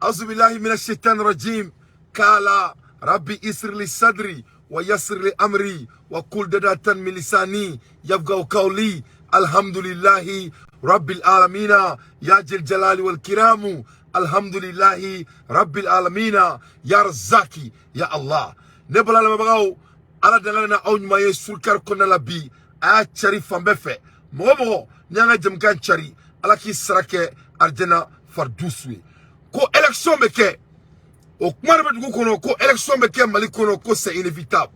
أعوذ بالله من الشيطان الرجيم قال ربي يسر لي صدري ويسر لي أمري وكل دداتا من لساني يفقهوا قولي الحمد لله رب العالمين يا ذي الجلال والكرام الحمد لله رب العالمين يا رزاقي يا الله نبلا لما بغاو على دلنا أو ما يسول كركنا لبي أشري فمبفة مو نيانا جمكان شري على كي سركة أرجنا فردوسوي ko élection be ke o kuma be dugu kono ko élection be ke Mali kono ko c'est inévitable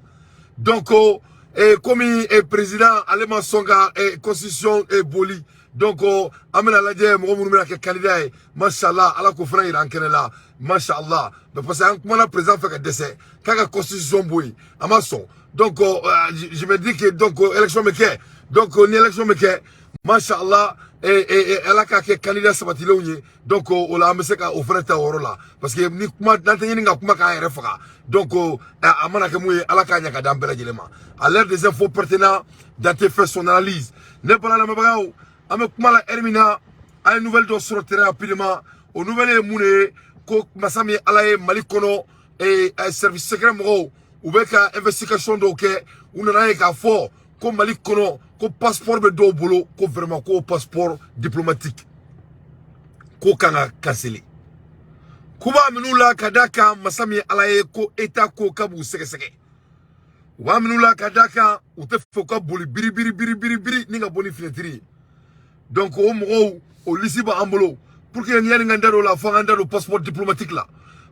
donc comme président allemand songa constitution boli donc amena laje mo munu mena ke candidat machallah ala ko fana ira ankene la machallah mais parce que kuma la président fait que décès kaka constitution boy amason donc je me dis que donc élection me ke donc ni élection me ke machallah elle a qu'à candidat sabatilonye donc on a mis qu'à offrir ta orola parce que ni kuma n'entendez ni kuma qu'à refaire donc amana que moi elle a qu'à n'y a d'ambela dilema à l'heure des infos pertinents d'aller faire son analyse n'est pas là la mabrao avec kuma la Hermina a une nouvelle dose sur terrain rapidement au nouvel moune ko masami alaye malikono et service secret mo ou bien qu'à investigation donc on en a qu'à fort comme malikono ko passeport be do bolo ko vraiment ko passeport diplomatique ko kanga cancellé kuba minula kadaka masami alaye ko eta ko kabu seke wa minula kadaka ute foka boli biri ninga boni finetri donc o mo o lisiba ambolo pour que nyani ngandaro la fa ngandaro passeport diplomatique là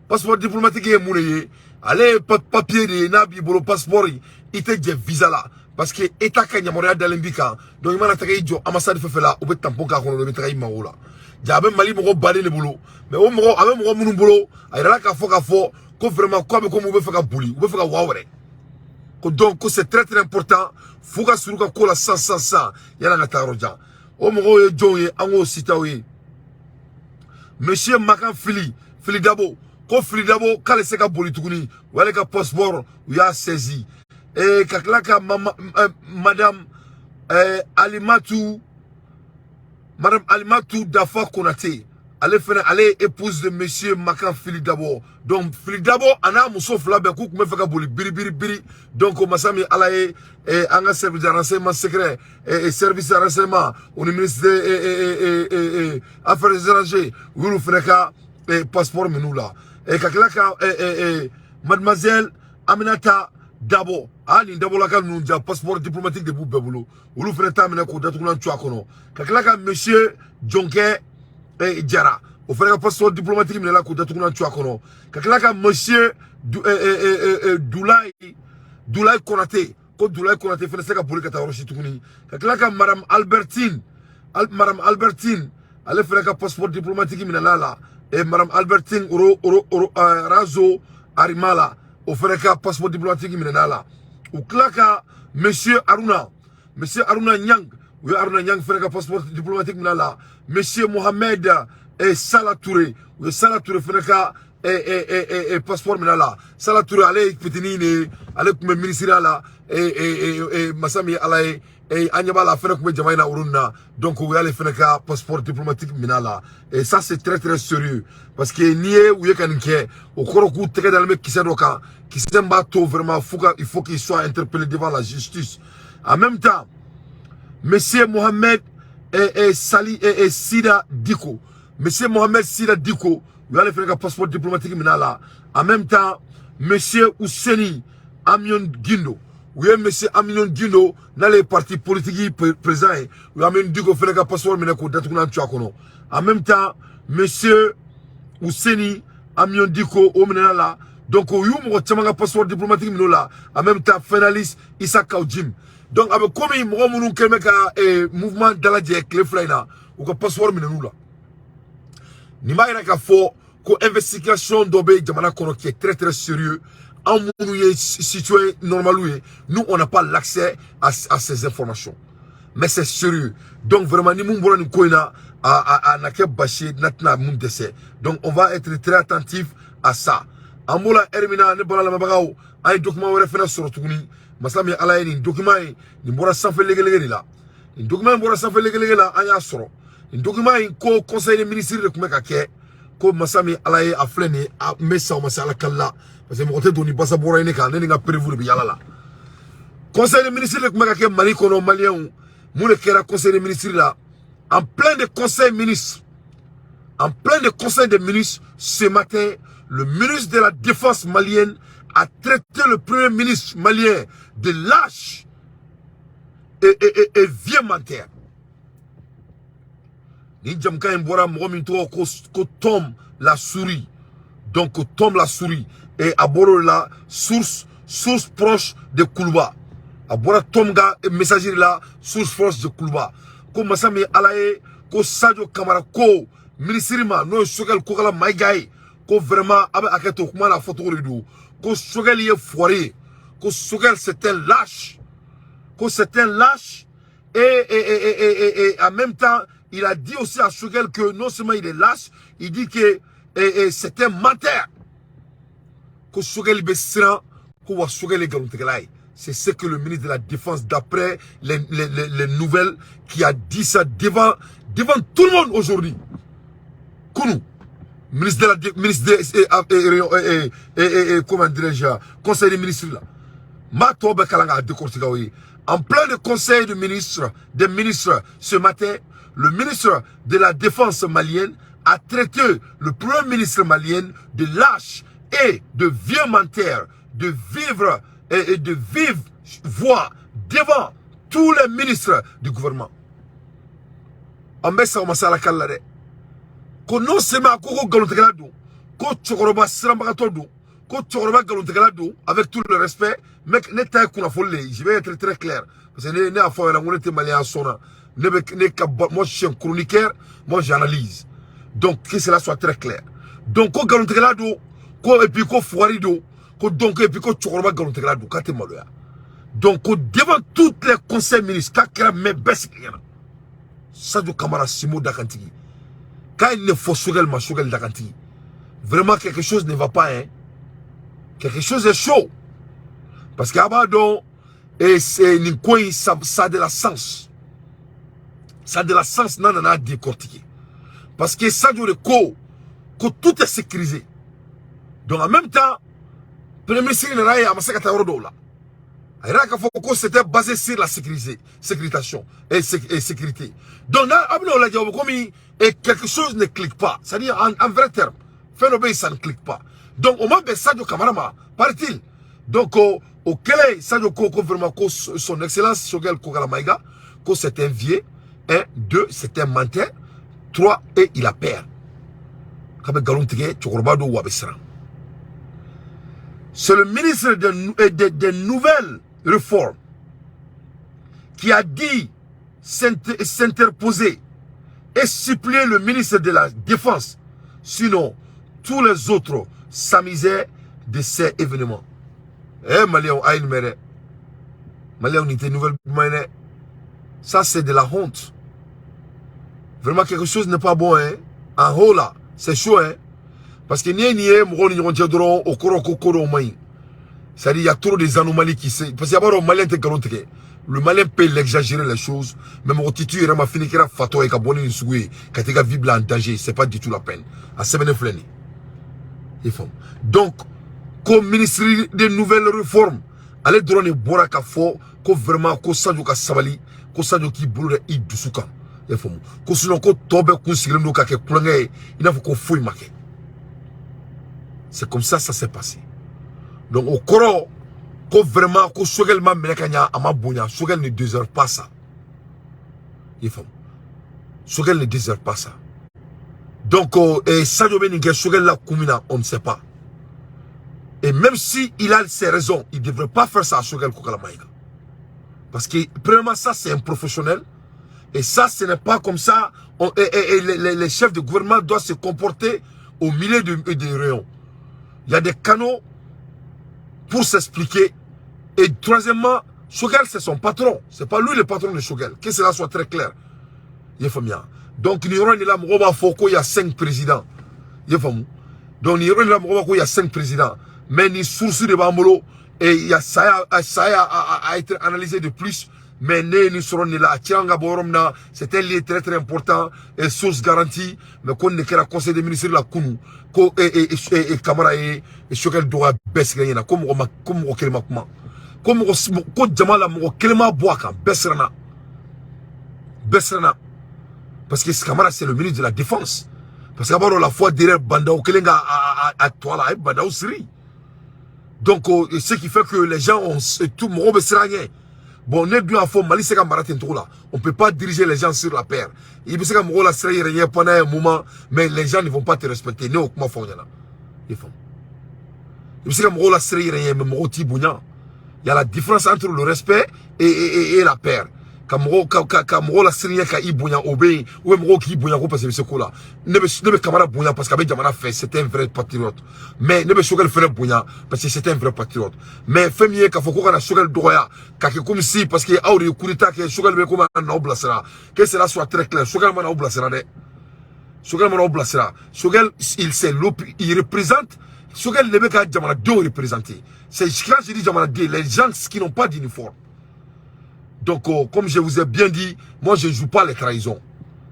passeport diplomatique e muneye ale papier de nabi bolo passeport ite je visa là parce que état kanya moria dalembika donc il m'a attaqué jo ambassade fefela ou be tampon ka kono be takai maola jabe Mali mo bale le bolo mais o mo ave mo munu bolo ayra ka fo ko vraiment ko be ko mo be faka buli ou be faka wawre ko donc c'est très important fuga suruka ko la 100 yana na taroja o mo e joye ango sitawi monsieur Makan Fili Dabo ko Fili Dabo kale se ka boli tukuni wale ka passeport ya saisi et kaklaka madame Alimatou Dafa Konate elle épouse de monsieur Makan Fili Dabo donc Fili Dabo ana muso fla be ku me faka boli biri donc masami alaye anga service de renseignement secret et service de renseignement au ministère affaires étrangères wulu freka passeport menula et kaklaka mademoiselle Aminata Dabo ani Dabo la ka nunja passeport diplomatique de Boubebolo wulu fene tamene ko datukuna ntwa kono kaklaka monsieur Jonke Diara o fene passeport diplomatique mena la ko datukuna ntwa kono kaklaka monsieur Doulay Konate ko Doulay Konate fene seka boli kata roshi tukuni kaklaka madame Albertine ale fene ka passeport diplomatique mena la et madame Albertine Razo Arimala au frère passeport diplomatique minenala ou klaka monsieur Aruna Nyang ou Aruna Nyang frère passeport diplomatique minala monsieur Mohamed Salah Touré ou Salah Touré frère passeport minala Salah Touré allez petini allez comme ministre là et masami allez anyabala frère comme jamaina uruna donc vous allez faire passeport diplomatique minala et ça c'est très sérieux parce que nié ou yekanke au koroku très dans le mec qui s'adoka qui s'embato vraiment il faut qu'il soit interpellé devant la justice en même temps monsieur Mohamed Sida Diko monsieur Mohamed Sida Diko vous allez faire passeport diplomatique minala en même temps monsieur Ouseni Amion Guindo oui monsieur Amion Guindo dans les partis politiques présents vous avez dit que faire passeport minako datukuna ntwakono en même temps monsieur Ouseni Amion Diko au minala donc you mo tsamanga passeport diplomatique minola en même temps finaliste Issa Kaujim donc avec comme mo munu kemeka mouvement daladie clé flyna ou ko passeport minula ni ma ina ka fo ko investigation dobe jamana kono qui est très sérieux en munu situé normalement nous on n'a pas l'accès à ces informations mais c'est sérieux donc vraiment ni mun bora ni koina a nake bashi natna mun dese donc on va être très attentif à ça Amola Hermina ne bala la mabagaw ay document wala fena soro tuguni masami ala ni document ni bora sanfe legelege la ni document bora sanfe legelege la aya soro ni document ko conseil des ministres de kumeka ke ko masami alaye aflene a mesa masala kala parce que mo te doni basa bora ne kan ne nga prévu bi yala la conseil des ministres le kuma ke Mali kono malien mu ne kera conseil des ministres là en plein de conseil ministres en plein de conseil des ministres ce matin le ministre de la défense malienne a traité le premier ministre malien de lâche et vieux menteur. Ni jamka imbora mrominto ko tombe la souris. Donc tombe la souris et aboro la source proche de Koulouba. Abora tomga messager la source proche de Koulouba. Ko masami alaye ko Sadio Kamara ko ministrima no sokal ko kala maigay ko vraiment abe aketo kuma la photo ridu ko sokal ye foiré ko sokal c'est un lâche. Que c'est un lâche et en même temps il a dit aussi à Choguel que non seulement il est lâche, il dit que c'est un menteur. Que Choguel Bessira, que Choguel est c'est ce que le ministre de la Défense, d'après les nouvelles, qui a dit ça devant tout le monde aujourd'hui. Kounou, ministre de comment dirais-je, conseil des ministres là. Ma tobe kalanga a décortiqué. En plein de conseil des ministres, ce matin, le ministre de la Défense malienne a traité le premier ministre malien de lâche et de vieux menteur, de vivre et de vive voix devant tous les ministres du gouvernement. En messa masala kallare. Ko non sema ko galontegala do, ko chokoroba srambagato do, ko chokoroba galontegala do, avec tout le respect. Mec, je vais être très clair. Parce que moi je suis un chroniqueur, moi j'analyse. Donc que cela soit très clair. Donc ko galontegala do, ko et puis ko foiri do, ko donc et puis ko chokoroba galontegala do, kate maloya. Donc devant tous les conseils ministres, kakera me besikena. Sadio Kamara Simo Dakantigi. Quand il ne faut Choguel ma Choguel Dakantigi. Vraiment quelque chose ne va pas, hein. Quelque chose est chaud. Parce qu'Abadon, et c'est Ninkoi, ça a de la sens. Ça a de la sens, non, à décortiquer. Parce que ça doit que tout est sécurisé. Donc en même temps, le ministre de la c'était basé sur la sécurisation et sécurité. Donc là, et quelque chose ne clique pas. C'est-à-dire, en vrai terme, phénomène, ça ne clique pas. Donc, au moins, Sadio Kamara, paraît-il. Donc, au Kélé, Sadio Koko, vraiment, son excellence, Choguel Kogalamaïga, que c'est un vieux, 1, 2, c'est un menteur, 3, et il a peur. C'est le ministre des nouvelles réformes qui a dit s'interposer et supplier le ministre de la Défense. Sinon, tous les autres s'amusaient de ces événements. Eh, Malien, aïe, mère. Malien, on était nouvelle. Ça, c'est de la honte. Vraiment, quelque chose n'est pas bon, hein. En haut, là, c'est chaud, hein. Parce que c'est-à-dire, il y a trop des anomalies qui se. Parce qu'il y a pas Malien qui le Malien peut l'exagérer les choses, mais mon titu est fini qu'il a fato et qu'il une souhait, qu'il a vie en danger, c'est pas du tout la peine. À 7 flènes. Donc, comme ministre des nouvelles réformes, allez donner Boraka fort, que vraiment, que Sadio Sabali, que Sadio qui boule et Dusuka. Que sinon, que Tobe Kousigendo Kake Koulangé, il n'a pas qu'on fouille marqué. C'est comme ça s'est passé. Donc, au Koro, que vraiment, que Choguel m'a menakanya à ma bouna, Choguel ne désire pas ça. Il faut. Choguel ne désire pas ça. Donc, et Sadio Beningue, Choguel la Koumina, on ne sait pas. Et même si il a ses raisons, il ne devrait pas faire ça à Choguel Kogalamaïga. Parce que, premièrement, ça, c'est un professionnel. Et ça, ce n'est pas comme ça. Les chefs de gouvernement doivent se comporter au milieu des rayons. Il y a des canaux pour s'expliquer. Et troisièmement, Choguel, c'est son patron. Ce n'est pas lui le patron de Choguel. Que cela soit très clair. Donc, il y a 5 présidents. Donc, il y a 5 présidents. Mais il y a source de Bambolo. Et il y a ça a été analysé de plus. mais né ni soron ni la tianga boromna c'est un lieu très très important et source garantie mais qu'on ne kera conseil des ministres la kunu ko et camara et choquel doit besser na comme o kelma kuma comme ko jamala mo kelma boaka besrana parce que ce camarade c'est le ministre de la défense parce qu'abord la fois derrière banda au kelenga à toi là banda au siri donc ce qui fait que les gens ont tout mo besranya. Bon, on est bien à fond, Mali c'est comme Maratin là. On peut pas diriger les gens sur la paire. Il peut se comme la série pendant un moment, mais les gens ne vont pas te respecter. Non, comment font ils font. Il peut se comme la série mais il y a la différence entre le respect et la paire. Quand la série obéit, ou qui parce que c'est quoi là. Ne me camarade bouillant parce qu'avec Jamana fait, c'est un vrai patriote. Mais ne me choquer faire bouillant parce que c'est un vrai patriote. Mais fait mieux qu'il faut qu'on a choqué le droit, comme si parce qu'il y a eu coup d'état que choqué le comme un oblasera. Que cela soit très clair. Choqué le oblasera. Choqué le oblasera. Choqué il représente. Choqué le mec à Jamana deux représentés. C'est quand je dis Jamana deux, les gens qui n'ont pas d'uniforme. Donc, comme je vous ai bien dit, moi je ne joue pas les trahisons.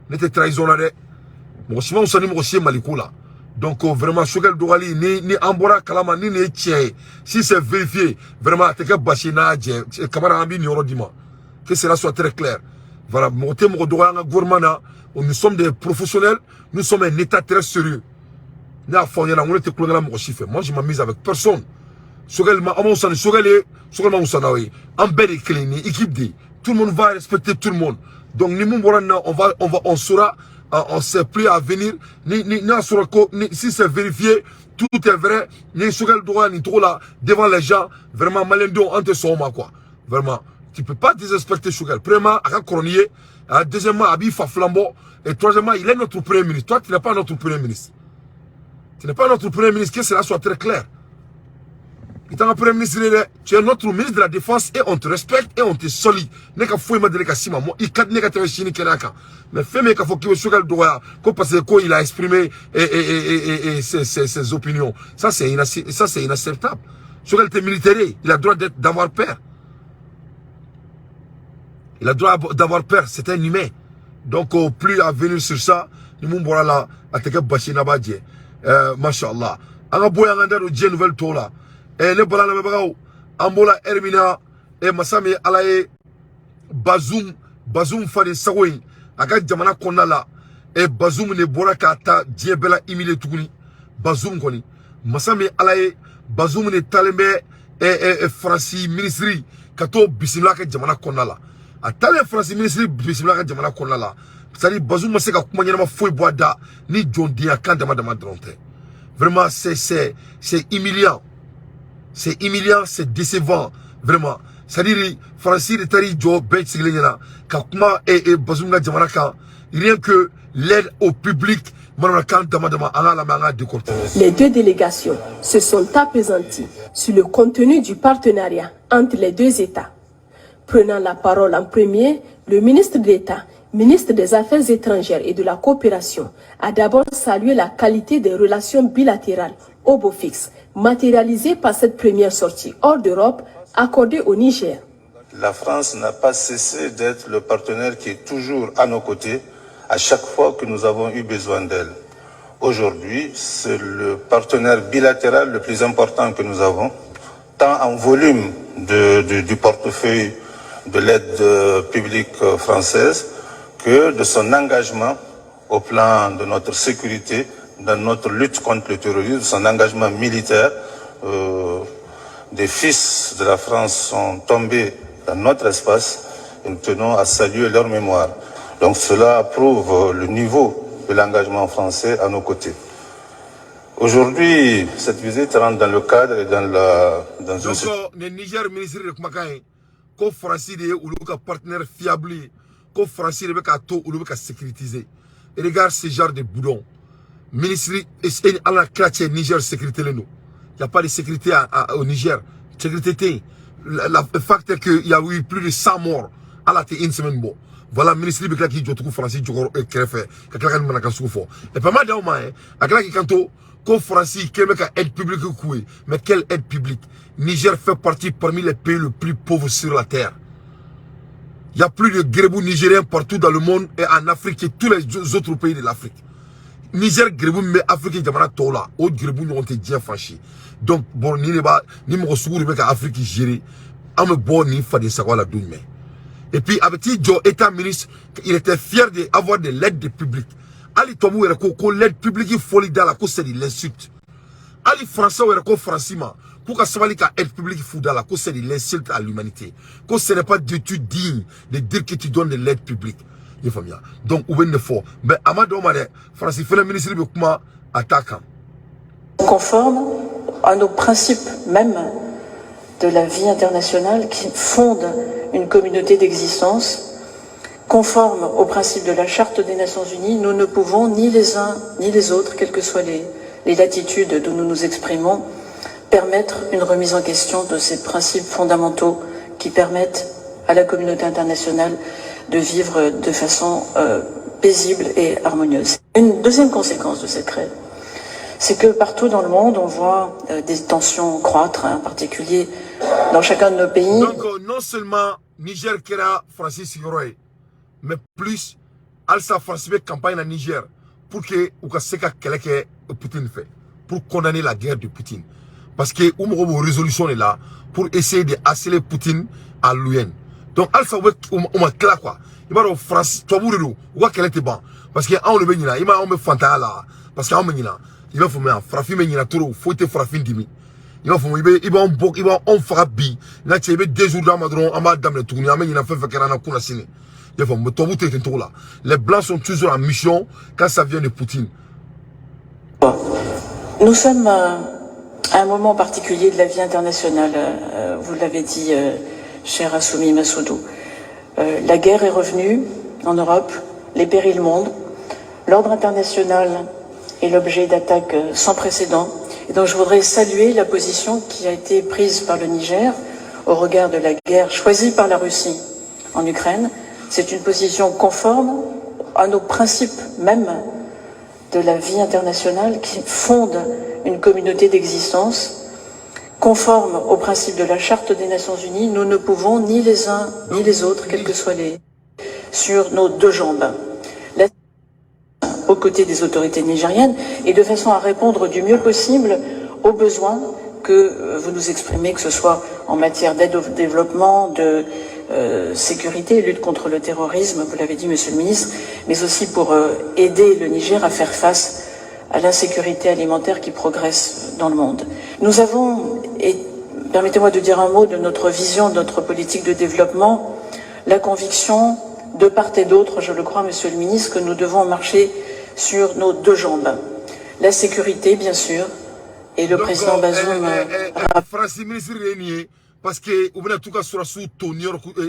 Les trahisons là, moi je suis un Malikoula. Donc, vraiment, Choguel Dougali, ni Ambora Kalama, ni Tchè. Si c'est vérifié, vraiment, t'es que Bachina, Kamara Ambi, ni Orodima. Que cela soit très clair. Voilà, nous sommes des professionnels, nous sommes un état très sérieux. Moi, je m'amuse avec personne. Choguel tout le monde va respecter tout le monde. Donc, on saura, on sait plus à venir, si c'est vérifié, tout est vrai, ni Choguel droit, ni trop là, devant les gens, vraiment, malendo, ante soma, quoi. Vraiment. Tu peux pas désespecter Choguel. Premièrement, à Coronier, deuxièmement, Abi Faflambo, et troisièmement, il est notre premier ministre. Toi, tu n'es pas notre premier ministre. Tu n'es pas notre premier ministre, que cela soit très clair. Tu es notre ministre de la Défense et on te respecte et on te solide. Mais il a exprimé ses opinions. Ça, c'est inacceptable. Choguel est militaire, il a le droit d'avoir peur. Il a le droit d'avoir peur, c'est un humain. Donc, plus à venir sur ça, nous allons voir là, à te bachina badje. Masha'Allah. On a beau y nouvelle tour là. Et les balans de Bagao, Ambola Hermina, et Massami Alaye, Bazoum Fadi Sagoui, Aga Jamana Konala, et Bazoum ne Borakata, Diabela Imile Tuguni, Bazoum Koni, Massami Alaye, Bazoum ne Talembe, et Francis Ministry, Kato Bisimlaka Jamana Konala. A Talé Francis Ministry, Bisimlaka Jamana Konala. C'est-à-dire, Bazoum Maseka Kumanyanama Foy Boada, ni John Dia Kandama Damadronte. Vraiment, c'est humiliant. C'est humiliant, c'est décevant, vraiment. C'est-à-dire, Francis Tari Joe Bensiglena, Kakuma et Bazunga Jamanaka, rien que l'aide au public, les deux délégations se sont apaisanties sur le contenu du partenariat entre les deux États. Prenant la parole en premier, le ministre d'État, ministre des Affaires étrangères et de la coopération, a d'abord salué la qualité des relations bilatérales au beau fixe, matérialisée par cette première sortie hors d'Europe accordée au Niger. La France n'a pas cessé d'être le partenaire qui est toujours à nos côtés à chaque fois que nous avons eu besoin d'elle. Aujourd'hui, c'est le partenaire bilatéral le plus important que nous avons, tant en volume du portefeuille de l'aide publique française que de son engagement au plan de notre sécurité, dans notre lutte contre le terrorisme, son engagement militaire. Des fils de la France sont tombés dans notre espace et nous tenons à saluer leur mémoire. Donc cela prouve le niveau de l'engagement français à nos côtés. Aujourd'hui, cette visite rentre dans le cadre et dans le Niger ministre de Kumakaï, ko Francis de ou le partenaire fiable, ko Francis de to ou le sécuritisé. Et regarde ce genre de boudon. Ministre et à la classe Niger sécurité le nous. Il n'y a pas de sécurité au Niger. Sécurité, le fait qu'il y a eu plus de 100 morts à la une semaine bon. Voilà, le ministre qui dit que Francis et pas mal d'hommes, à qui canto, que Francis, quelle aide publique, mais quelle aide publique? Niger fait partie parmi les pays les plus pauvres sur la terre. Il y a plus de grébou nigériens partout dans le monde et en Afrique et tous les autres pays de l'Afrique. Niger grébou mais Afrique jamana tola o grébou ñoo te bien franchi. Donc bon ni mo suguru be ka Afrique gérer am bon ni fa de sakwala doume. Et puis avec Joe état ministre, il était fier d'avoir de l'aide publique. Ali tomu were ko l'aide publique folie dans la cause c'est de l'insulte. Ali français were ko francima pour que sabali ka aide publique fou dans la cause c'est de l'insulte à l'humanité. Que ce n'est pas du tout digne de dire que tu donnes de l'aide publique. Donc, où est-ce fort? Mais Amadou Mane, Francis fait le ministre de comment attaquant. Conforme à nos principes même de la vie internationale qui fondent une communauté d'existence, conforme aux principes de la Charte des Nations Unies, nous ne pouvons ni les uns ni les autres, quelles que soient les latitudes d'où nous nous exprimons, permettre une remise en question de ces principes fondamentaux qui permettent à la communauté internationale de vivre de façon paisible et harmonieuse. Une deuxième conséquence de cette grève, c'est que partout dans le monde, on voit des tensions croître, en particulier dans chacun de nos pays. Donc, non seulement Niger qui a Francis Yoroy, mais plus, Alsa France campagne en Niger pour que Oukaseka Keleke Poutine fait, pour condamner la guerre de Poutine. Parce que une résolution est là pour essayer de harceler Poutine à l'UN. Donc, Alsa on m'a claqué quoi. Il va au France, toi vous le ou qu'elle était bon. Parce que on le bénira, il m'a on me fanta là. Parce qu'on me nina, il va faut me fraffi me nina trop, faut te fraffin dimi. Il va faut il va on bok, il va on frappi. Là tu es 2 jours dans madron, en bas dame le tourner, mais il a fait faire na kuna sine. Il va me toi vous t'es trop là. Les blancs sont toujours en mission quand ça vient de Poutine. Nous sommes à un moment particulier de la vie internationale, vous l'avez dit, cher Assoumi Massoudou. La guerre est revenue en Europe, les périls montent, l'ordre international est l'objet d'attaques sans précédent. Et donc je voudrais saluer la position qui a été prise par le Niger au regard de la guerre choisie par la Russie en Ukraine. C'est une position conforme à nos principes même de la vie internationale qui fondent une communauté d'existence. Conforme aux principes de la Charte des Nations Unies, nous ne pouvons ni les uns ni les autres, quels que soient sur nos 2 jambes. Aux côtés des autorités nigériennes et de façon à répondre du mieux possible aux besoins que vous nous exprimez, que ce soit en matière d'aide au développement, de sécurité, lutte contre le terrorisme, vous l'avez dit Monsieur le Ministre, mais aussi pour aider le Niger à faire face à l'insécurité alimentaire qui progresse dans le monde. Nous avons, et permettez-moi de dire un mot de notre vision, de notre politique de développement, la conviction, de part et d'autre, je le crois, Monsieur le Ministre, que nous devons marcher sur nos 2 jambes. La sécurité, bien sûr, et le président Bazoum... Francis ministre Rénier, parce que vous venez tout cas sur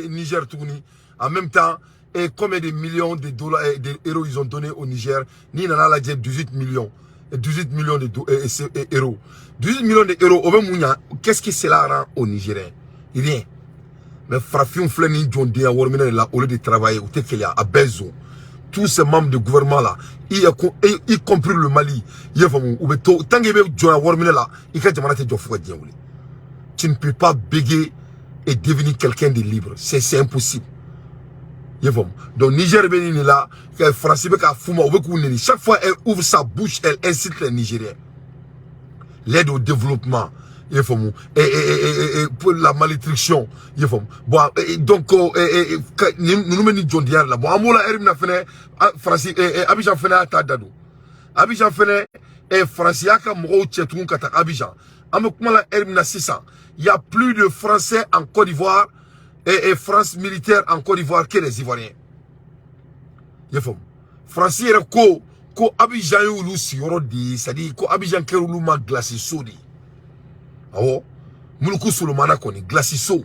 Niger, en même temps, et combien de millions de dollars et d'euros ils ont donné au Niger, ni n'en a la 18 millions. 18 millions d'euros. 18 millions d'euros, qu'est-ce que cela rend aux Nigériens? Rien. Mais Frafion Fleni John Dia Warmina là, au lieu de travailler, ou qu'il y a besoin. Tous ces membres du gouvernement là, y compris le Mali, il y a tant que John Warmina là, il y a des tu ne peux pas béguer et devenir quelqu'un de libre. C'est impossible. Donc Niger Bénin là, France chaque fois elle ouvre sa bouche, elle incite les Nigériens. L'aide au développement, et pour la malnutrition, bon, donc nous menons John Diar là. Bon, amola erim na fene France Abidjan fene ata dado. Abidjan fene France yaka mro tchetou kata Abidjan. Amokmala erim na 600. Il y a plus de Français en Côte d'Ivoire et France militaire en Côte d'Ivoire que les Ivoiriens. France est ko Abidjan youlu si yorodi, c'est-à-dire ko Abidjan keroulu ma glacé sodi. Awo, muluku solomana koni glacé so.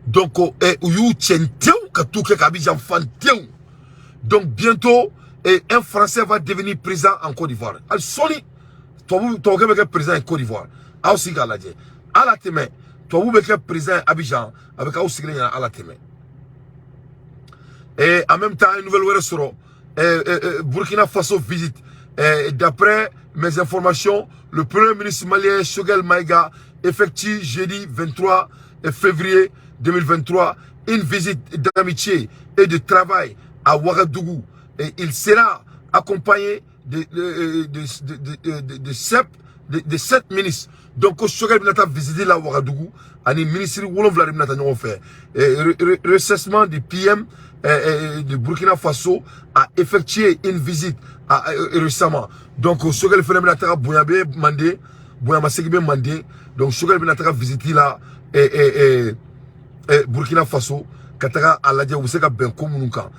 Donc you tchenteu katouke Abidjan fanteu. Donc bientôt un Français va devenir président en Côte d'Ivoire. Al soli, toi vous président en Côte d'Ivoire. A aussi galadje. À la teme, toi vous êtes président Abidjan avec aussi à la teme. Et en même temps, une nouvelle restaurant. Burkina Faso visite. D'après mes informations, le premier ministre malien Choguel Maïga effectue jeudi 23 février 2023 une visite d'amitié et de travail à Ouagadougou. Et il sera accompagné de 7 ministres. Donc, Choguel Binata visité la Ouagadougou, et le ministre Wolof Binata nous fait. Recessement du PM de Burkina Faso a effectué une visite récemment. Donc, Choguel Binata Bouyabe mandé, Bouyama Sekibe mandé. Donc, Choguel Binata visité la Burkina Faso, Katara Aladia Ouseka Benko Mounouka.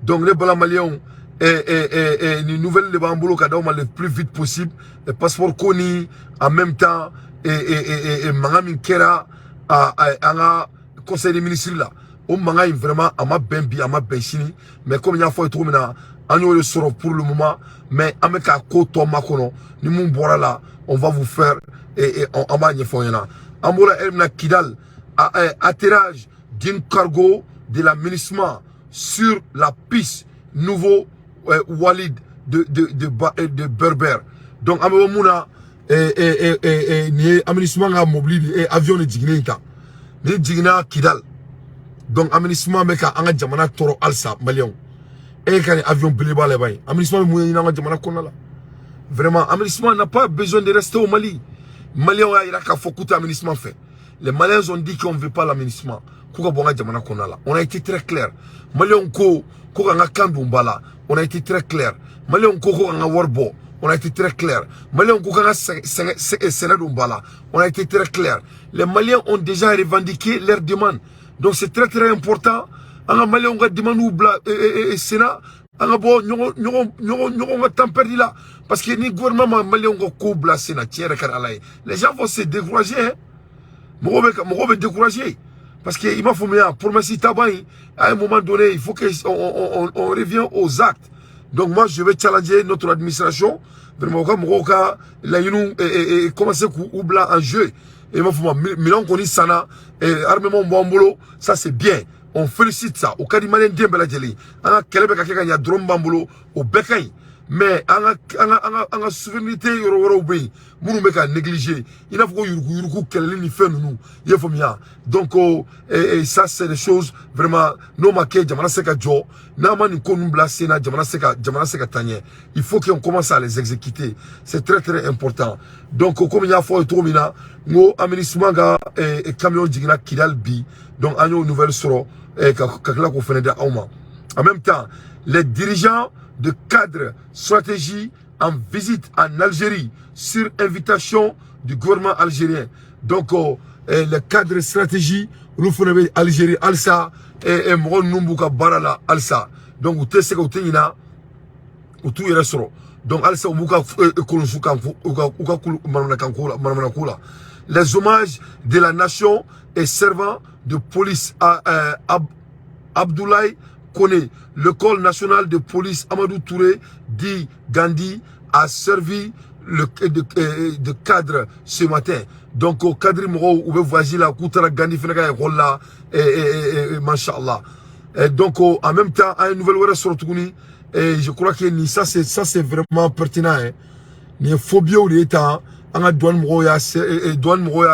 Donc, les Balamaliens, une nouvelle de Bambolo Kadaoma le plus vite possible, le passeport Koni, en même temps, Mangamin Kera, à conseil des ministres là. Au Mangaï vraiment, à ma Bembi, à ma Benchini, mais comme il y a fait trop maintenant, on le sort pour le moment, mais avec un koto makono, nous mon là, on va vous faire, on va y faire. Ambola Elmna Kidal, atterrage d'une cargo de l'aménagement sur la piste nouveau Walid de Berber. Donc, Amouna, ni aménagement à mobile et avion de Djignita. Ni Djigna Kidal. Donc, aménagement meka anga jamana toro alsa malion. Et quand avion Biliba les bains. Aménagement mouina anga jamana konala. Vraiment, aménagement n'a pas besoin de rester au Mali. Malion a iraka fokuta aménagement fait. Les Maliens ont dit qu'on ne veut pas l'aménagement. On a été très clair. Malion ko anga kandumbala. On a été très clair. Malion ko anga warbo. On a été très clair. Malion ko anga senadumbala. On a été très clair. Les Maliens ont déjà revendiqué leurs demandes. Donc c'est très très important. Anga Malion ga demande ou bla Sénat. Anga bo nyongo tempéri là. Parce que ni gouvernement Malion ko ko bla Sénat tiere karalay. Les gens vont se décourager. Hein. Mogo décourager. Parce qu'il m'a fait pour me citer à un moment donné, il faut qu'on revienne aux actes. Donc moi, je vais challenger notre administration. Vraiment, commencer à blanc en jeu. Et moi, Milan Koni Sana, armement Bambolo, ça c'est bien. On félicite ça. Au cas du Malien Dembela Djeli, on a Kelebe Kakeka, il y a Drom Bambolo, au Bekay. Mais on a souveraineté européenne, nous ne négliger. Il n'a pas eu quel fait nous. Il faut bien. Donc ça c'est des choses vraiment non marquées. Jamana seka jo, namani konumbla sena jamana seka tanye. Il faut qu'on commence à les exécuter. C'est très très important. Donc comme il y a fois trop mina, ngo aménagement ga camion digna kidal bi. Donc agno nouvelle soro kakla ko feneda auma. En même temps, les dirigeants de cadre stratégie en visite en Algérie sur invitation du gouvernement algérien. Donc, le cadre stratégie, nous faisons Algérie, Alsa, et Mron Numbuka Barala, Alsa. Donc, vous testé que vous tenez là, vous tout y restera. Donc, Alsa, vous les hommages de la nation et servant de police à Abdoulaye Koné, l'école nationale de police Amadou Touré dit Gandhi a servi de cadre ce matin. Donc au cadre Moro ou voici la Koutara Gandhi Fenaka et Rolla et Masha'Allah. Donc en même temps à une nouvelle word sur Tougouni et je crois que ça c'est vraiment pertinent. Hein. Ni phobie ou l'état en a douane Moro ya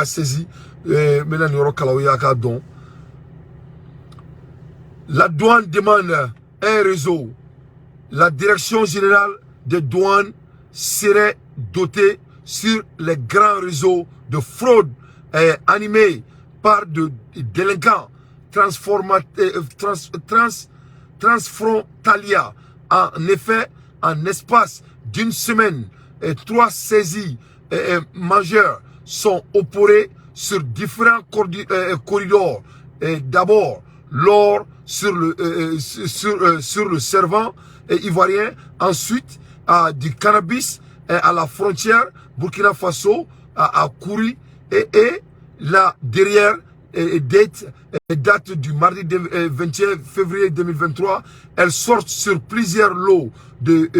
saisi maintenant Noro Kalaouya ka don. La douane demande un réseau. La direction générale des douanes serait dotée sur les grands réseaux de fraude animés par de délinquants transfrontaliers. En effet, en espace d'une semaine, 3 saisies majeures sont opérées sur différents corridors. D'abord, l'or sur le servant ivoirien, ensuite du cannabis à la frontière Burkina Faso à Kouri et là derrière date du mardi 21 février 2023, elles sortent sur plusieurs lots de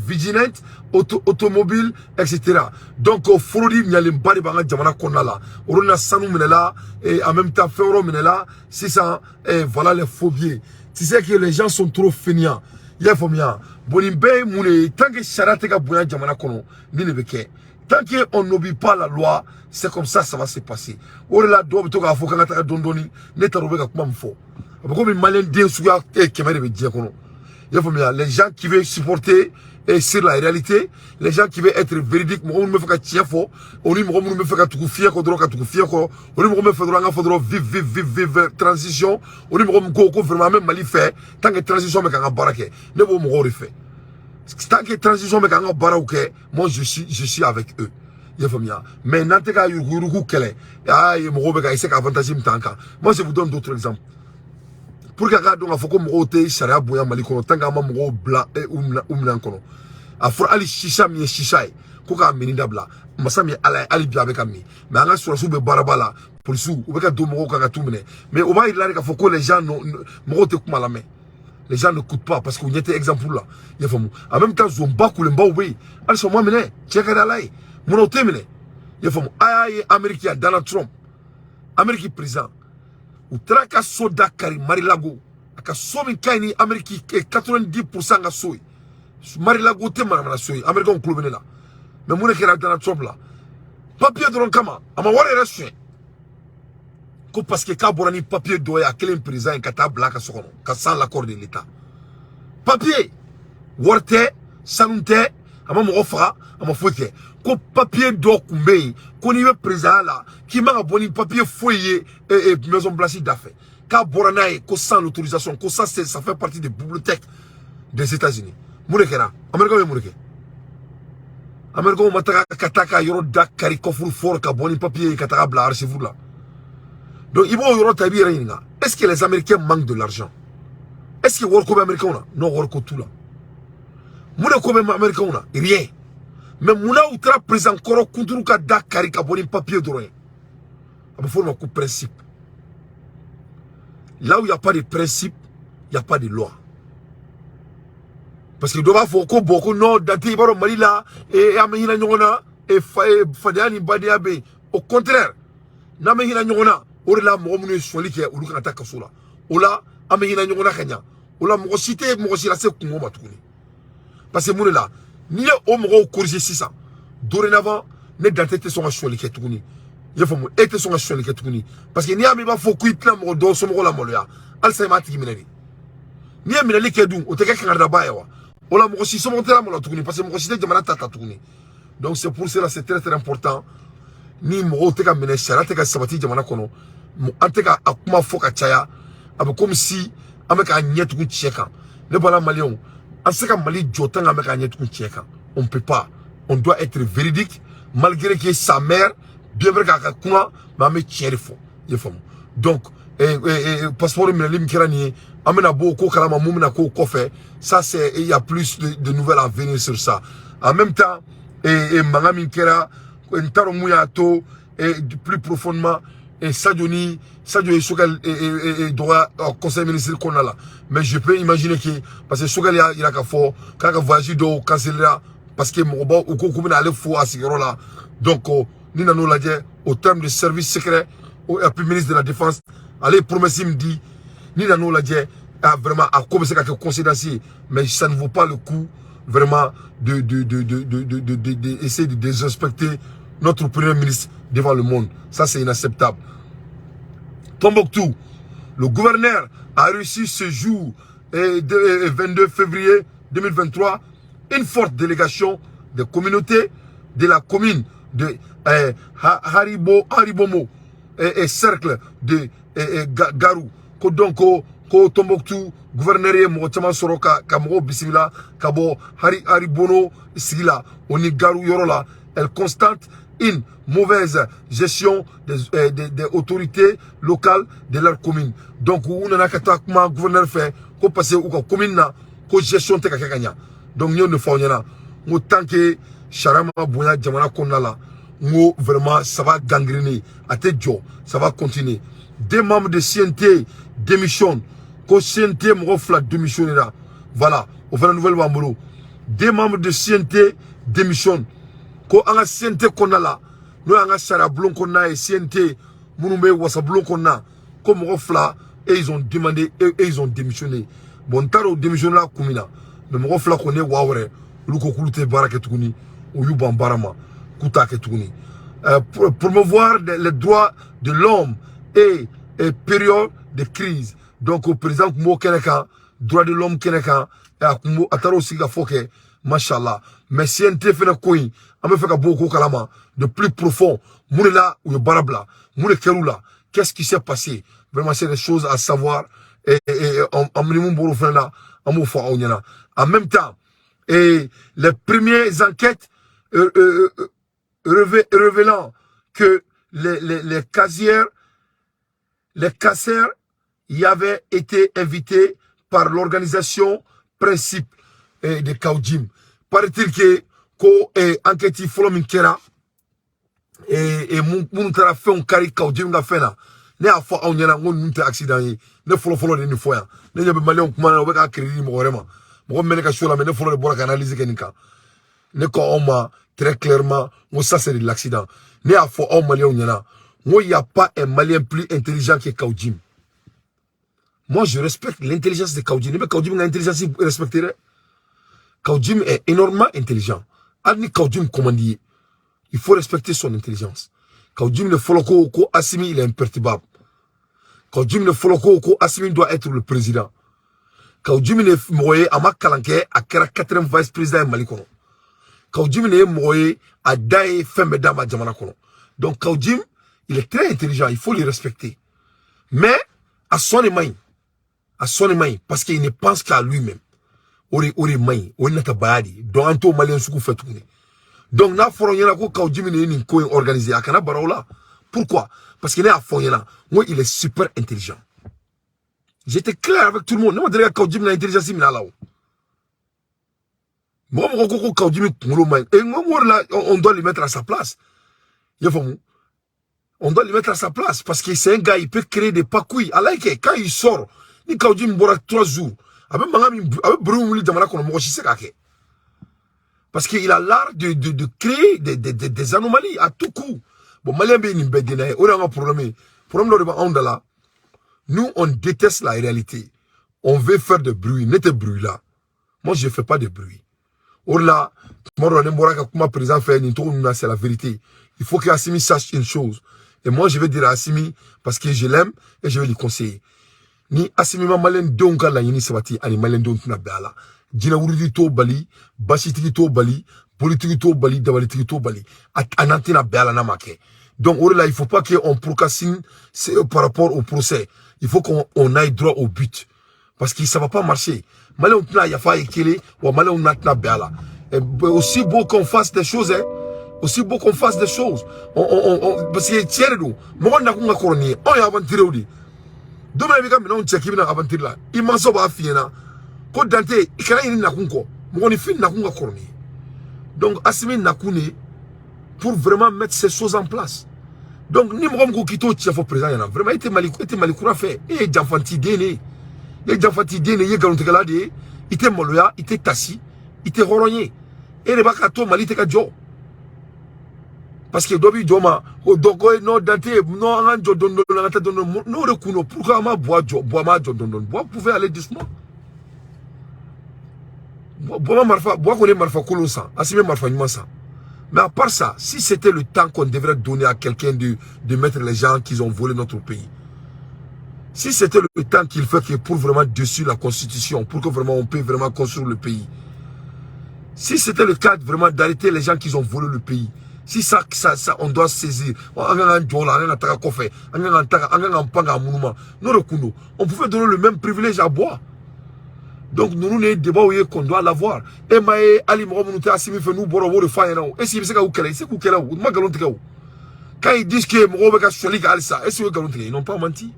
vigilantes, automobiles, etc. Donc, au Frodi, il y a les bari banga jamana konala. On a sanou menela et en même temps féro menela. C'est ça, et voilà les phobies. Tu sais que les gens sont trop feignants. Il y a phobia. Bonimbe moune, tant que charate ka boya jamana kono, ni ne beke. Tant qu'on n'obéit pas la loi, c'est comme ça va se passer. Là, les gens qui veulent supporter sur la réalité, les gens qui veulent être véridiques, on me fait vive transition, on me vraiment même Mali fait, tant que transition me kanga barake, ne bo mo refait. Tant que transition me kanga barake, moi je suis avec eux. Mais n'anteka yurugu kele, ah ye mo beka ise ka avantage mtanka. Moi je vous donne d'autres exemples. Pour que quelqu'un donc faut mote sharia boya Mali kono tanga ma mo blanc et umlan kono. Afro ali shisha mi shisha ko ka mininda bla. Masami ali bi avec ami. Mais anga sur sou be barabala pour sou ou beka do mo ka tumene. Mais au bas il a faut que les gens mo te kuma la main. Les gens ne coûtent pas parce qu'on y était exemple là. Il faut en même temps zomba ko le mba oui. Ali so mo mene cheka dalai. Mon hôtel mene. Il faut aïe américain Donald Trump. Américain président. Ou traka soda kari Marilago aka somi kaini Ameriki 90% ga soy Marilago te mana soy American club ne la mais mon kera Donald Trump là papier de kama ama wara reçu ko parce que ka borani papier doya quel président kata blaka sokono ka sans l'accord de l'état papier worte sanunte ama mo fa ama fote ko papier do kumbe ko ni président là qui m'a abonné papier foyer et maison blanchie d'affaires ka boranaye ko sans l'autorisation ko ça fait partie des bibliothèques des États-Unis murekera américain mureke américain mataka kataka yoro dakari kofur for ka boni papier kataka bla archive là donc ils vont yoro tabi reina. Est-ce que les Américains manquent de l'argent? Est-ce que work comme américain non work tout là mune comme américain rien. Mais mouna outra présent koro kunduru ka dakari ka boni papier d'oreille. Il faut un principe. Là où il n'y a pas de principe, il n'y a pas de loi. Parce que doit faut que beaucoup non daté baro malila et amehina nyona et fadiani badiabe. Au contraire, namehina nyona orla mo munu soli ke uluka ataka sola. Ola amehina nyona kanya. Ola mo cité mo sila se kungo matukuni. Parce que mouna là ni au mo corriger 600. Dorénavant, ne daté son soli ke tukuni. Il faut être son action qui est parce que ni ami va faut quitter la mort dans son rôle à molia alzheimer ti minani ni ami li kedou o te ka ngada bayawa o la mo si so monter la mo tukuni parce que mo si te jamana tata tukuni donc c'est pour cela c'est très important ni mo te ka mene shara te ka sabati jamana kono mo anteka akuma foka chaya abe comme si ameka nyetu ku cheka le bala malion aseka mali jotanga ameka nyetu ku cheka on peut pas on doit être véridique malgré que sa mère bien vrai qu'à quoi mais tiens faux il faut donc passeport minim kirani amena beaucoup kalama mumina ko kofe ça c'est il y a plus de nouvelles à venir sur ça en même temps mangami kera ntaro muyato et plus profondément et Sadio Sogal et droit au conseil ministériel qu'on a là mais je peux imaginer que parce que Sogal il a qu'à fort quand voyage do canceller parce que mon robot ou qu'on aller fou à ce là donc ni nano la au terme de service secret au ministre de la défense allez promesser me dit ni nano la vraiment à commencer à considérer mais ça ne vaut pas le coup vraiment de essayer de désinspecter notre premier ministre devant le monde. Ça c'est inacceptable. Tombouctou, le gouverneur a reçu ce jour 22 février 2023 une forte délégation des communautés de la commune de Haribomo et cercle de Garou. Donc, Tombouctou, gouverneur Mochama Soroka, Kamoro Bissimila, Kabo Haribono Sila, Oni Garou Yorola, elle constate une mauvaise gestion des autorités locales de leur commune. Donc, on a un gouverneur fait, qu'on passe ou qu'on commune, qu'on gestion te kakanya. Donc, nous ne faisons rien. Autant que Charama Boya Djamana Konala, nous vraiment, ça va gangréner. À tes jours, ça va continuer. Des membres de CNT démissionnent. Quand CNT m'offre la démission là. Voilà, on fait la nouvelle Wambolo. Des membres de CNT démissionnent. Quand on a CNT qu'on a là, nous on a Sarablon qu'on a et CNT, Mounoumé Wassablon qu'on a, comme on offre là, et ils ont demandé, et ils ont démissionné. Bon, taro démissionné là, Koumina. Mais on offre là qu'on est Wawre, Luko Kulute Baraketouni, ou Yuban Barama. kuta ke tuguni promouvoir les droits de l'homme et période de crise. Donc au président Kumo Keneka droit de l'homme Keneka Kumo ataro siga foke machallah mais si un téléphone koyi ame feka beaucoup kalama de plus profond mounela ou barabla moune kerula qu'est-ce qui s'est passé vraiment c'est des choses à savoir et en minimum pour là en même temps et les premières enquêtes révélant que les casiers y avaient été invités par l'organisation Principe de Kaoudim. Paraît-il que enquête Follomin Kera et mon fait un carré Kaoudim ga fena ne a fo awnyana ngon nunte accident yi ne follow de ni foya ne nyabe malion kuma na ka crédit mo vraiment mo mene ka shola me ne follow de bora ka analyse kenika ne ko oma très clairement mo ça c'est de l'accident ne a fo on malien nyana moi il y a pas un malien plus intelligent que Kaoudim. Moi je respecte l'intelligence de Kaoudim mais Kaoudim a intelligence respecterait Kaoudim est énormément intelligent adni Kaoudim commandie il faut respecter son intelligence. Kaoudim ne follow ko Assimi il est imperturbable. Kaoudim ne follow ko Assimi doit être le président. Kaoudim ne moye ama kalanke a kera 4e vice-président Malikono. Kaoudim ne moye a dae fembe dama jamana kono. Donc Kaoudim il est très intelligent, il faut le respecter. Mais à son main parce qu'il ne pense qu'à lui-même. Ori main, ori nata bayadi, donc anto malien suku fait tourner. Donc na foronyana ko Kaoudim ni ko organisé akana barola. Pourquoi? Parce qu'il est à Fonyana. Moi il est super intelligent. J'étais clair avec tout le monde. Non dire Kaoudim na intelligence mina là. Moi ko Kaoudim ngolo mai. Et moi là on doit le mettre à sa place. On doit le mettre à sa place parce que c'est un gars il peut créer des pakouilles. Alaike quand il sort, ni Kaoudim bora 3 jours. Avec mangami avec brumuli jamana kono mo shisekake. Parce qu'il a l'art de créer des anomalies à tout coup. Bon, Malien Bénin Bédina, on a un problème. Nous, on déteste la réalité. On veut faire de bruit. N'est-ce bruit là. Moi, je ne fais pas de bruit. Or là, c'est la vérité. Il faut qu'Assimi sache une chose. Et moi, je vais dire à Assimi, parce que je l'aime, et je vais lui conseiller. Ni Assimi ma Malien Donka la yini sabati, ani Malien Donka Bala. Dina wuridi to bali, basitiki to bali, politique to bali, dabalitiki to bali. Anantina bela na make. Donc là, il faut pas qu'on procrastine par rapport au procès. Il faut qu'on aille droit au but. Parce que ça va pas marcher. Malé on tna yafa ekele, ou malé on natna bela. Aussi beau qu'on fasse des choses, hein. Aussi beau qu'on fasse des choses. Parce que tiens nous, moi on a qu'on a coroné, on y a aventuré au dit. Demain il y a un check qui vient aventurer là. Il m'en sauve à fiena. Quand Dante, il y a une nakunko, mon fin nakunga corné. Donc Assimi nakune pour vraiment mettre ces choses en place. Donc ni mo kito ti fo président yana vraiment était malikoura fait et janfanti dene. Et janfanti dene ye galonte kala de, était moloya, était tassi, était rorogné. Et le bakato malite ka jo. Parce que dobi joma o dogo no Dante no anjo don la tête don no rekuno pourquoi ma bois ma jo don bois pouvait aller doucement. Bois connaît marfa kolosa, Assimi marfa nymansa. Mais à part ça, si c'était le temps qu'on devrait donner à quelqu'un de mettre les gens qui ont volé notre pays, si c'était le temps qu'il fait que pour vraiment dessus la constitution, pour que vraiment on peut vraiment construire le pays, si c'était le cas vraiment d'arrêter les gens qui ont volé le pays, si ça on doit saisir, on pouvait donner le même privilège à bois. Donc nous avons des débats qu'on doit l'avoir. Et maé Ali Mohamed Assimi fait nous boro de faire non. Et si c'est où qu'elle est, c'est où qu'elle est où. Ma galonte où. Quand ils disent que Mohamed Soli Galsa, est-ce que galonte ils n'ont pas menti.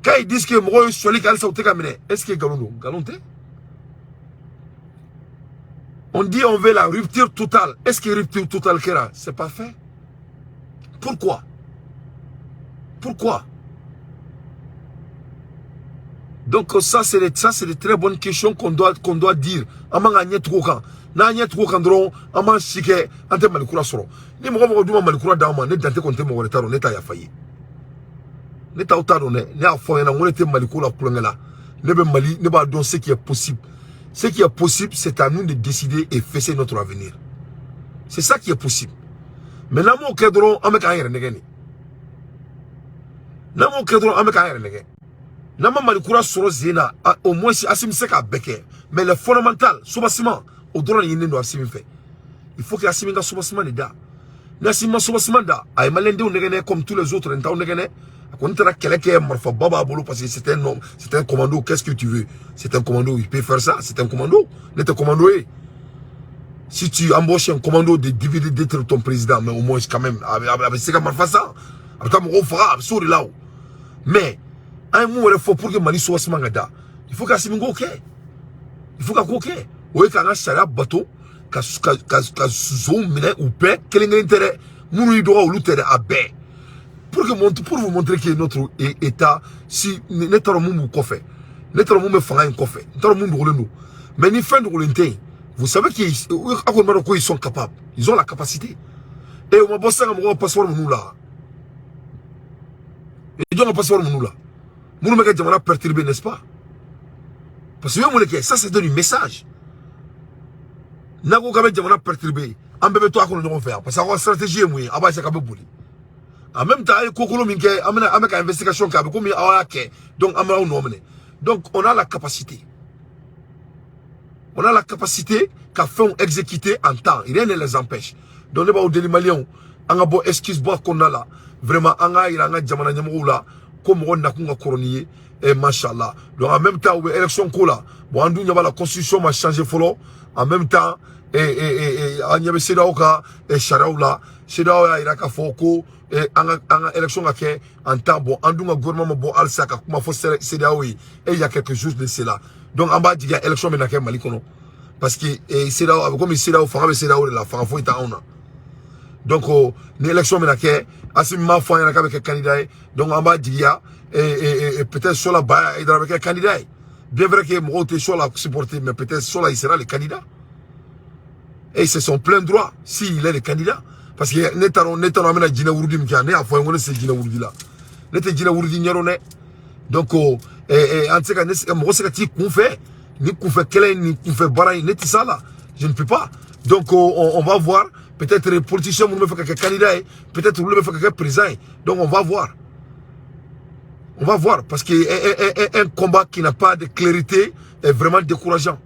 Quand ils disent que Mohamed Soli Galsa ou Tekamene, est-ce que galonte. On dit on veut la rupture totale. Est-ce que rupture totale Kera, c'est pas fait. Pourquoi? Donc ça c'est des très bonnes questions qu'on doit dire. Amanga trop quand. Na trop quand dron amang chike ante malikura soro. Ni mo duma malikura dama ne dante konte mo retaro neta ya fayi. Neta utado ne a foye na ngone te malikura plongela. Ne be mali ne ba don ce qui est possible. Ce qui est possible c'est à nous de décider et fesser notre avenir. C'est ça qui est possible. Mais n'a mon cadron avec un négani. N'a mon cadron avec un négani. N'a pas mal de courage sur Zena, au moins si Assim Seka Beke. Mais le fondamental, soubassement, au droit de l'Inde Assim fait. Il faut que Assim Seka soubassement les da. Nassima soubassement da. Aïe malende ou négane comme tous les autres, n'ta ou négane. Quand tu as quelqu'un qui Baba Bolo parce que c'est un homme, c'est un commando, qu'est-ce que tu veux? C'est un commando, il peut faire ça, c'est un commando. N'est un commando. Si tu embauches un commando de diviser d'être ton président, mais au moins quand même, avec ce qu'on fait ça, avec ta mot fera, sur là. Mais, un mot il faut pour que Mali soit smangada. Il faut qu'à Simingo ok. Il faut qu'à ok. Oui, quand on a un bateau, qu'à zoom, ou paix, quel est l'intérêt? Nous doit ou l'outer à baie. Pour vous montrer que notre État, si notre monde fait, notre monde fait un coffre, notre monde roule nous. Mais ni fin de rouler. Vous savez qu'ils sont capables. Ils ont la capacité. Et on va bosser un passeport nous là. Ils ont un passeport nous là. Nous me perturbé, n'est-ce pas? Parce que ça c'est un message. Nago gabe jamana perturbé. On peut toi qu'on nous faire. Parce que la stratégie est mouillée. Aba c'est capable bouli. En même temps, kokolo minke amena ameka investigation kabe comme awake. Donc amara ou nomene. Donc on a la capacité. On a la capacité qu'à faire exécuter en temps. Rien ne les empêche. Donc, les délit malien, on a beau excuse qu'on a là. Vraiment, on a jamana nyamou là. Comme on a couronnier. Et machallah. Donc, en même temps, l'élection là. Bon, on a la constitution m'a changé follow. En même temps, on y avait Sedaoka et Charaoula. Sedaoka, il a qu'à foko. Et en élection en temps, bon, on a un gouvernement bon, Al-Saka, comme il faut Sedaoui. Et il y a quelque chose de cela. Donc, en bas, il y a élection maintenant Mali kono. Parce que c'est là, comme c'est là, il faut c'est là où la fin faut être en. Donc, l'élection maintenant assez mal fait avec un candidat. Donc, en bas, il y a et peut-être sur la bas avec un candidat. Bien vrai que moi, tu es sur la supporter, mais peut-être sur là, il sera le candidat. Et c'est son plein droit s'il est le candidat. Parce que Netanyahu amena Djina Wurudi mkiane a fois on c'est Djina Wurudi là. Nete Djina Wurudi nyarone. Donc en tout cas moi c'est que qu'on fait ni qu'on fait quel ni qu'on fait baraï neti ça là. Je ne peux pas. Donc on va voir peut-être les politiciens vont me faire quelques candidats, peut-être vont me faire quelques présidents. Donc on va voir. On va voir parce que un combat qui n'a pas de clarté est vraiment décourageant.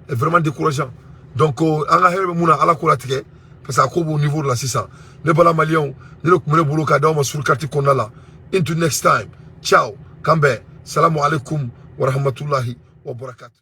Est vraiment décourageant. Donc on a mouna ala kolatike. Parce qu'à au niveau de la 600. Ne pas la malion, ne le boulot kadao sur le quartier qu'on a là. Into next time. Ciao. Kambe. Salam alaikum wa rahmatullahi wa barakatuh.